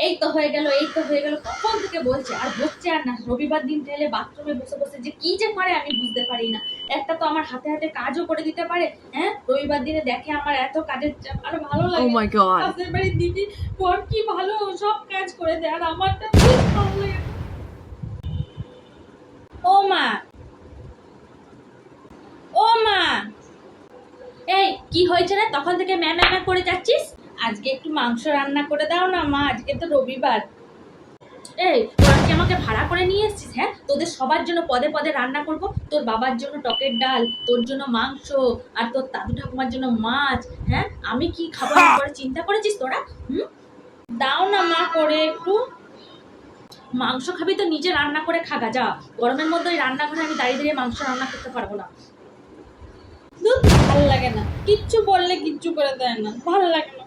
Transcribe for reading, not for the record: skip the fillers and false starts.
এই তো হয়ে গেল, এই তো হয়ে গেল, কখন থেকে বলছে আর হচ্ছে আর না। রবিবার দিন তাহলে বাথরুমে বসে বসে যে কি যে করে আমি বুঝতে পারি না। একটা তো আমার হাতে হাতে কাজও করে দিতে পারে, হ্যাঁ রবিবার দিনে দেখে আমার এত কাজের চাপ, আর ভালো লাগে। Oh my God. পাশের বাড়ির দিদি বর কি ভালো সব কাজ করে দেয়, আর আমারটা খুব ভালো লাগে। ও মা, ও মা, এই কি হয়েছে না তখন থেকে ম্যাম ম্যাম করে যাচ্ছিস? আজকে একটু মাংস রান্না করে দাও না মা, আজকে তো রবিবার। এই তোরা কি আমাকে ভাড়া করে নিয়ে এসেছিস? হ্যাঁ, তোদের সবার জন্য পদে পদে রান্না করব। তোর বাবার জন্য টকের ডাল, তোর জন্য মাংস, আর তোর দাদু ঠাকুমার জন্য মাছ। হ্যাঁ, আমি কি খাবার করে চিন্তা করেছিস তোরা? হুম, দাও না মা করে একটু। মাংস খাবি তো নিজে রান্না করে খাগা যা। গরমের মধ্যে ওই রান্নাঘরে আমি দাঁড়িয়ে দাঁড়িয়ে মাংস রান্না করতে পারবো না। ভাল লাগে না, কিচ্ছু বললে কিচ্ছু করে দেয় না, ভাল লাগে না।